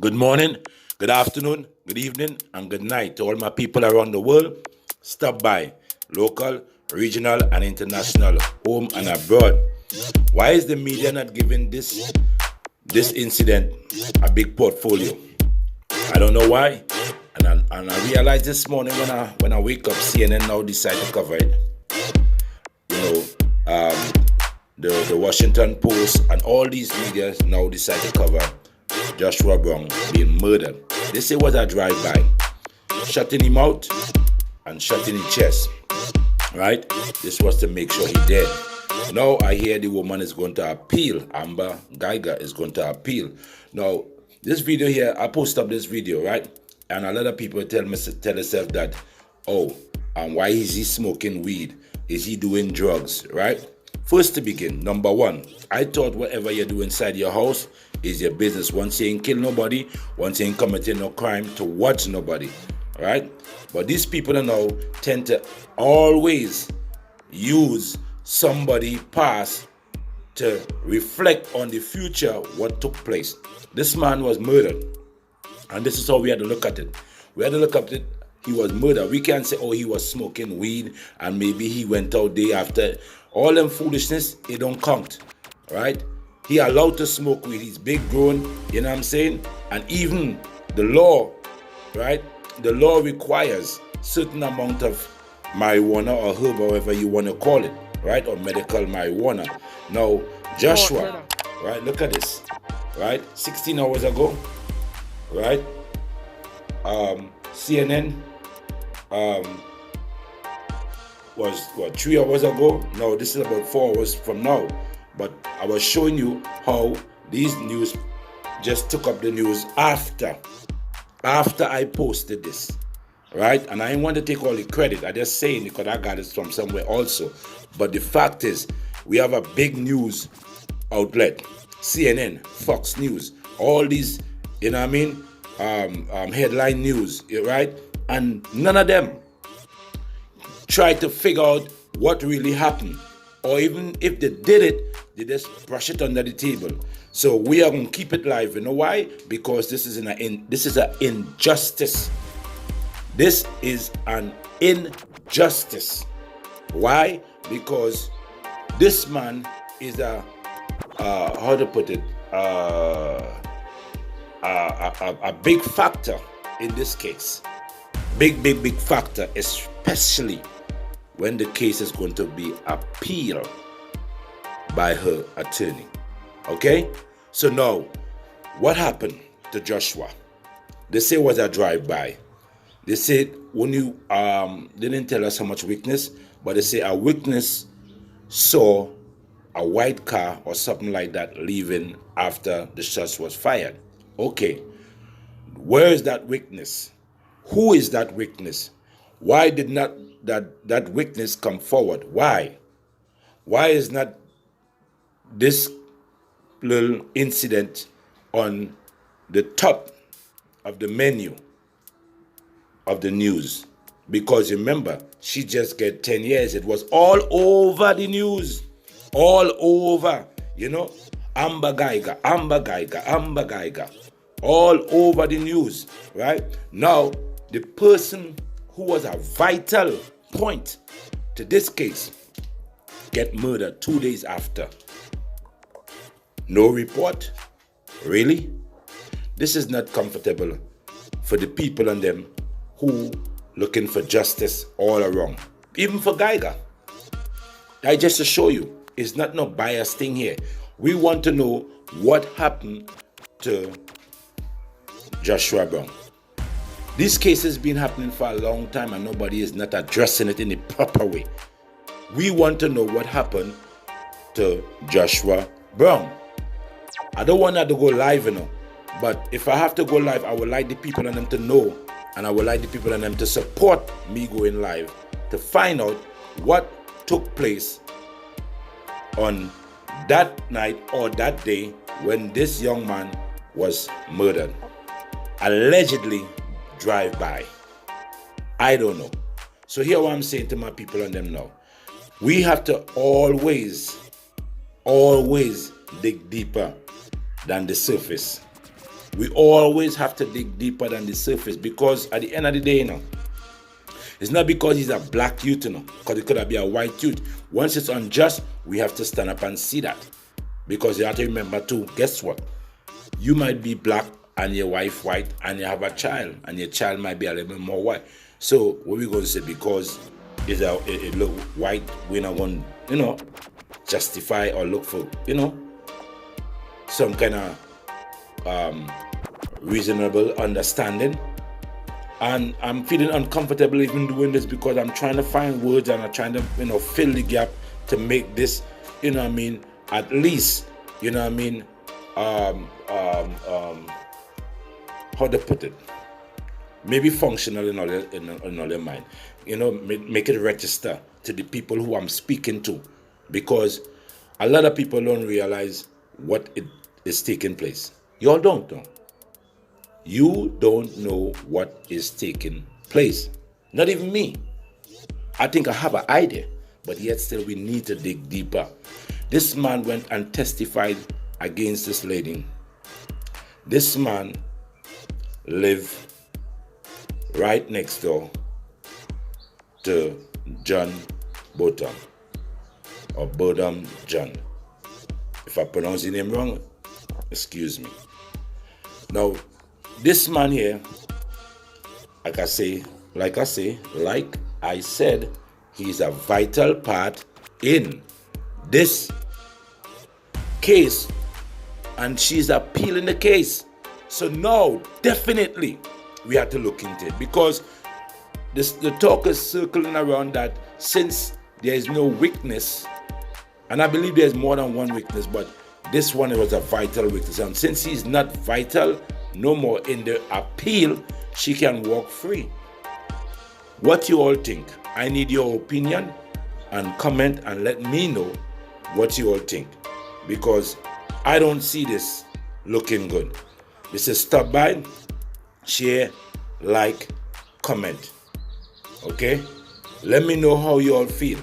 Good morning, good afternoon, good evening, and good night to all my people around the world. Stop by, local, regional, and international, home and abroad. Why is the media not giving this incident a big portfolio? I don't know why. And I realized this morning when I wake up, CNN now decide to cover it. You know, the Washington Post and all these media now decide to cover Joshua Brown being murdered. They say it was a drive-by, shutting him out and shutting his chest. Right? This was to make sure he dead. Now I hear the woman is going to appeal. Amber Guyger is going to appeal. Now, this video here, I post up this video, right? And a lot of people tell themselves that, oh, why is he smoking weed? Is he doing drugs, right? First to begin, number one, I thought whatever you do inside your house is your business. Once you ain't kill nobody, once you ain't committing no crime to watch nobody, right? But these people now tend to always use somebody past to reflect on the future what took place. This man was murdered, and this is how we had to look at it. We had to look at it. He was murdered. We can't say, oh, he was smoking weed and maybe he went out day after. All them foolishness, it don't count, right? He allowed to smoke weed. He's big grown, you know what I'm saying? And even the law, right? The law requires certain amount of marijuana or herb, however you want to call it, right? Or medical marijuana. Now, Joshua, right? Look at this, right? 16 hours ago, right? CNN was 3 hours ago. No, this is about 4 hours from now. But I was showing you how these news just took up the news after I posted this, right? And I didn't want to take all the credit. I just saying it because I got it from somewhere also. But the fact is, we have a big news outlet, CNN, Fox News, all these, you know what I mean, headline news, right? And none of them try to figure out what really happened. Or even if they did it, they just brush it under the table. So we are going to keep it live. You know why? Because this is an injustice. This is an injustice. Why? Because this man is how to put it, a big factor in this case. Big factor, especially when the case is going to be appealed by her attorney. Okay? So now, what happened to Joshua? They say it was a drive-by. They said when you they didn't tell us how much witness, but they say a witness saw a white car or something like that leaving after the shots was fired. Okay, where is that witness? Who is that witness? Why did not that witness come forward? Why? Why is not this little incident on the top of the menu of the news? Because remember, she just get 10 years. It was all over the news. All over, you know. Amber Guyger. All over the news, right? Now, the person who was a vital point to this case get murdered 2 days after. No report? Really? This is not comfortable for the people and them who looking for justice all around. Even for Guyger. I just to show you, it's not no biased thing here. We want to know what happened to Joshua Brown. This case has been happening for a long time and nobody is not addressing it in the proper way. We want to know what happened to Joshua Brown. I don't want that to go live, you know. But if I have to go live, I would like the people and them to know, and I would like the people and them to support me going live to find out what took place on that night or that day when this young man was murdered. Allegedly drive-by. I don't know. So here what I'm saying to my people and them now. We have to always dig deeper than the surface. We always have to dig deeper than the surface, because at the end of the day, it's not because he's a black youth, because it could have been a white youth. Once it's unjust, we have to stand up and see that. Because you have to remember too, guess what? You might be black and your wife white and you have a child, and your child might be a little bit more white. So what we going to say, because it look white, we're not going to, justify or look for, some kind of reasonable understanding. And I'm feeling uncomfortable even doing this, because I'm trying to find words and I'm trying to, fill the gap to make this, at least, how to put it, maybe functional in other mind, make it register to the people who I'm speaking to, because a lot of people don't realize what it is taking place. Y'all don't know. You don't know what is taking place. Not even me. I think I have an idea, but yet still we need to dig deeper. This man went and testified against this lady. This man lived right next door to John Bodum, or Bodum John. If I pronounce his name wrong, excuse me. Now, this man here, like I said, he's a vital part in this case, and she's appealing the case. So now, definitely, we have to look into it, because the talk is circling around that since there is no witness, and I believe there's more than one witness, but this one was a vital witness, and since he's not vital no more in the appeal, she can walk free. What you all think? I need your opinion, and comment and let me know what you all think, because I don't see this looking good. This is Stop By, share, like, comment. Okay? Let me know how you all feel.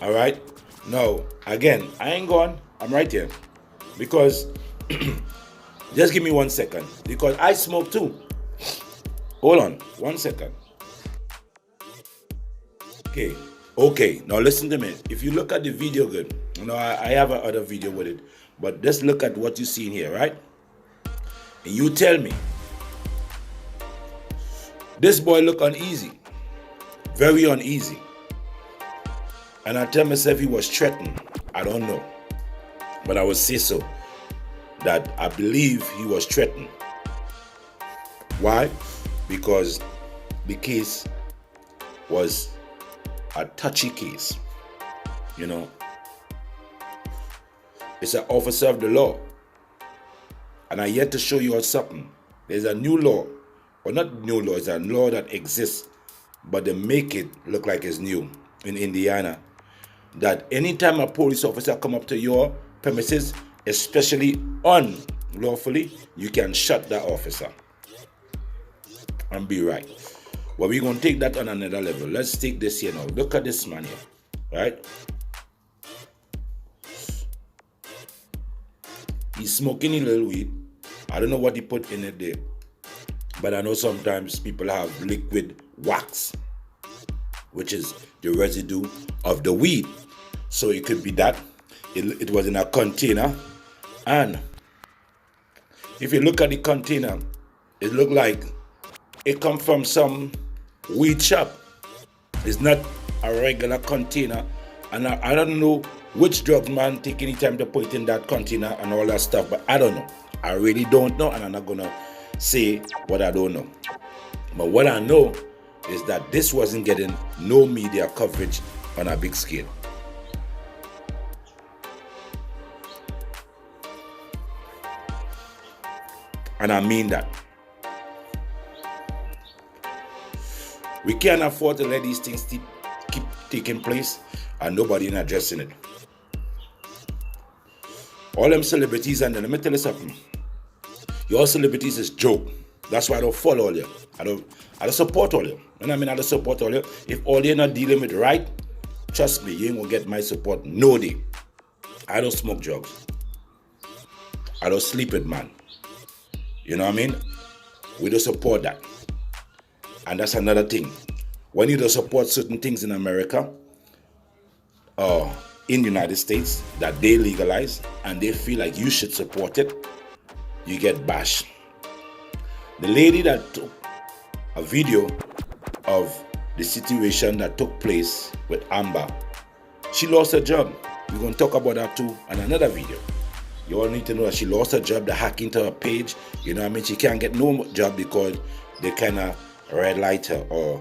All right? Now, again, I ain't gone. I'm right here. Because, just give me 1 second. Because I smoke too. Hold on. 1 second. Okay. Now listen to me. If you look at the video good, I have another video with it. But just look at what you see in here, right? And you tell me. This boy look uneasy. Very uneasy. And I tell myself he was threatened. I don't know. But I would say so. That I believe he was threatened. Why? Because the case was a touchy case. It's an officer of the law. And I yet to show you all something. There's a new law. Or not new law, it's a law that exists. But they make it look like it's new in Indiana. That anytime a police officer come up to your premises, especially unlawfully, you can shut that officer. And be right. Well, we're going to take that on another level. Let's take this here now. Look at this man here. Right? He's smoking a little weed. I don't know what he put in it there. But I know sometimes people have liquid wax, which is the residue of the weed. So it could be that. It was in a container. And if you look at the container, it looked like it come from some weed shop. It's not a regular container. And I don't know which drug man take any time to put it in that container and all that stuff. But I don't know. I really don't know. And I'm not going to say what I don't know. But what I know is that this wasn't getting no media coverage on a big scale. And I mean that. We can't afford to let these things keep taking place and nobody addressing it. All them celebrities, and then let me tell you something. Your celebrities is joke. That's why I don't follow all you. I don't support all you. And I mean I don't support all you. If all you're not dealing with right, trust me, you ain't gonna get my support no day. I don't smoke drugs. I don't sleep with man. You know what I mean? We don't support that. And that's another thing. When you don't support certain things in America or in the United States that they legalize and they feel like you should support it, you get bashed. The lady that took a video of the situation that took place with Amber, she lost her job. We're going to talk about that too in another video. You all need to know that she lost her job. They hacked into her page. You know what I mean? She can't get no job because they kind of red light her or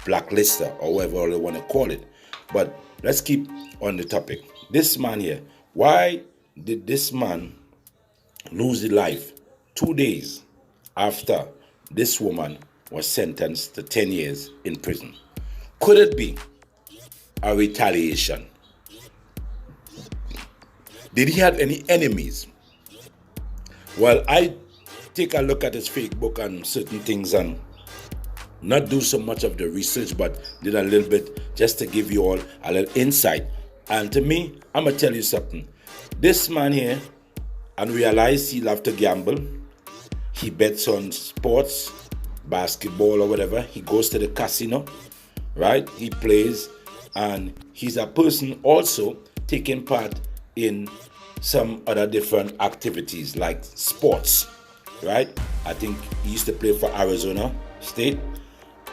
blacklist her or whatever they want to call it. But let's keep on the topic. This man here, why did this man lose his life 2 days after this woman was sentenced to 10 years in prison? Could it be a retaliation? Did he have any enemies? Well, I take a look at his Facebook and certain things and not do so much of the research, but did a little bit just to give you all a little insight. And to me, I'm going to tell you something. This man here, and realize he loves to gamble. He bets on sports, basketball or whatever. He goes to the casino, right? He plays, and he's a person also taking part in some other different activities like sports, right? I think he used to play for Arizona State,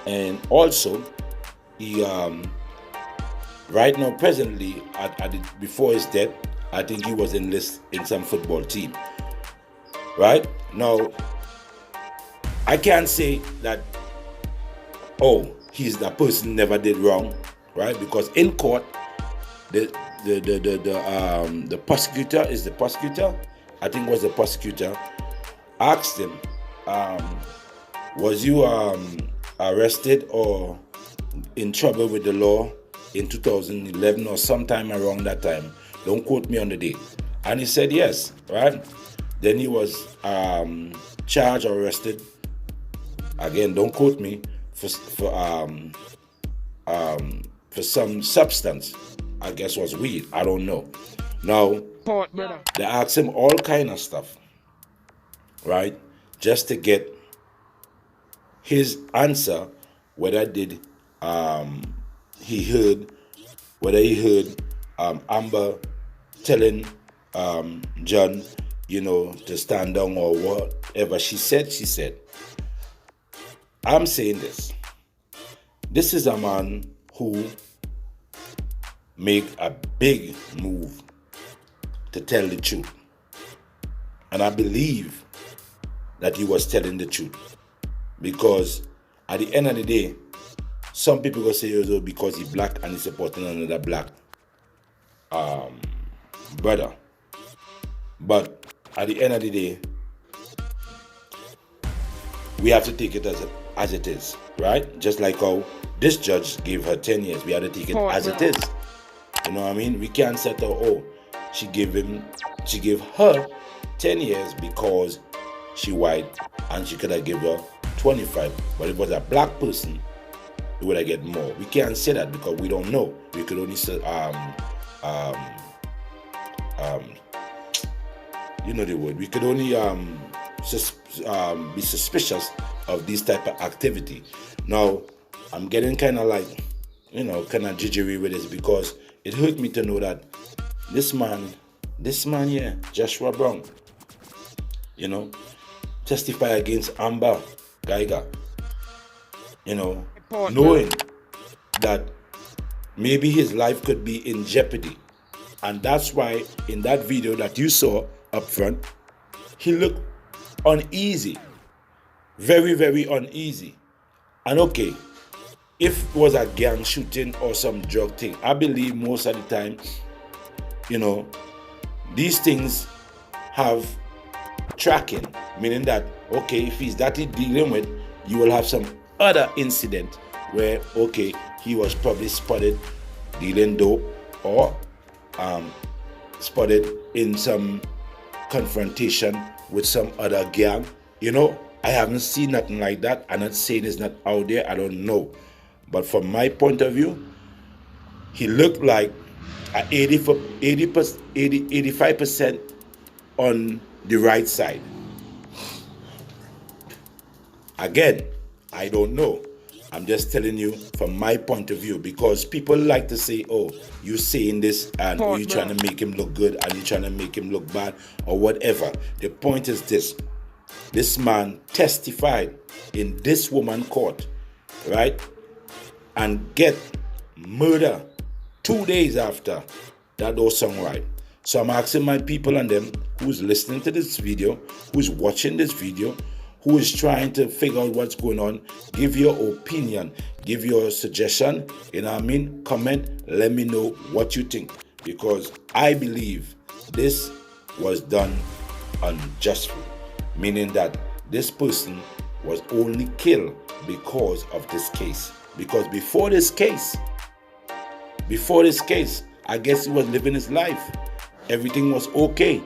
and also he right now presently before his death, I think he was enlisted in some football team, right? Now I can't say that he's the person never did wrong, right? Because in court the prosecutor I think was the prosecutor, asked him, was you arrested or in trouble with the law in 2011 or sometime around that time? Don't quote me on the date. And he said yes, right? Then he was charged or arrested. Again, don't quote me, for some substance. I guess was weed. I don't know. Now, they asked him all kind of stuff, right? Just to get his answer, whether he heard Amber telling John, to stand down or whatever she said. I'm saying this. This is a man who make a big move to tell the truth. And I believe that he was telling the truth. Because at the end of the day, some people will say, because he's black and he's supporting another black brother. But at the end of the day, we have to take it as it is, right? Just like how this judge gave her 10 years. We have to take it as it is. You know what I mean? We can't set her, she gave her 10 years because she white and she could have given her 25. But if it was a black person, we would have get more. We can't say that because we don't know. We could only say, you know the word. We could only be suspicious of this type of activity. Now, I'm getting kind of like, kind of jittery with this because it hurt me to know that this man here, Joshua Brown, testify against Amber Guyger, knowing that maybe his life could be in jeopardy. And that's why in that video that you saw up front, he looked uneasy, very, very uneasy. And okay, if it was a gang shooting or some drug thing, I believe most of the time, these things have tracking, meaning that, okay, if he's that he's dealing with, you will have some other incident where, okay, he was probably spotted dealing dope or spotted in some confrontation with some other gang. I haven't seen nothing like that. I'm not saying it's not out there. I don't know. But from my point of view, he looked like 85% on the right side. Again, I don't know. I'm just telling you from my point of view, because people like to say, oh, you saying this and you trying to make him look good and you trying to make him look bad or whatever. The point is this. This man testified in this woman court, right? And get murder 2 days after that those song right. So I'm asking my people and them who's listening to this video, who's watching this video, who is trying to figure out what's going on, give your opinion, give your suggestion, you know what I mean? Comment, let me know what you think. Because I believe this was done unjustly, meaning that this person was only killed because of this case. Because before this case, I guess he was living his life. Everything was okay.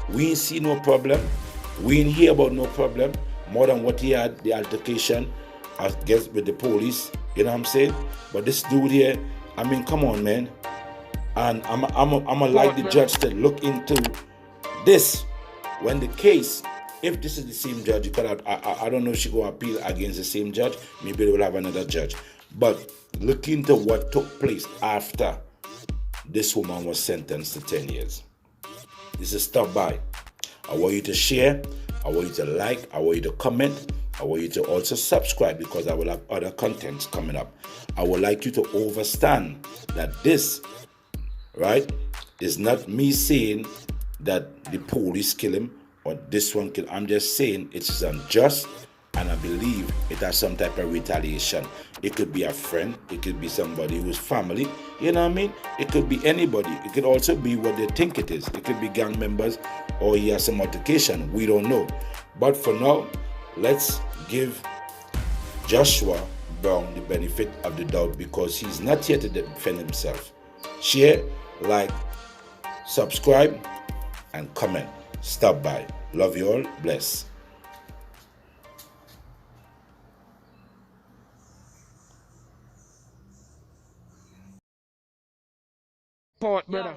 We ain't see no problem. We ain't hear about no problem. More than what he had, the altercation, I guess, with the police. You know what I'm saying? But this dude here, I mean, come on, man. And I'm like the judge to look into this. When the case, if this is the same judge, because I don't know if she go appeal against the same judge. Maybe they will have another judge. But look into what took place after this woman was sentenced to 10 years. This is Stop By. I want you to share. I want you to like. I want you to comment. I want you to also subscribe, because I will have other contents coming up. I would like you to understand that this, right, is not me saying that the police kill him or this one kill. I'm just saying it is unjust, and I believe it has some type of retaliation. It could be a friend, it could be somebody who's family, you know what I mean? It could be anybody. It could also be what they think it is. It could be gang members, or he has some altercation. We don't know. But for now, let's give Joshua Brown the benefit of the doubt, because he's not here to defend himself. Share, like, subscribe, and comment. Stop by. Love you all. Bless. Port, brother.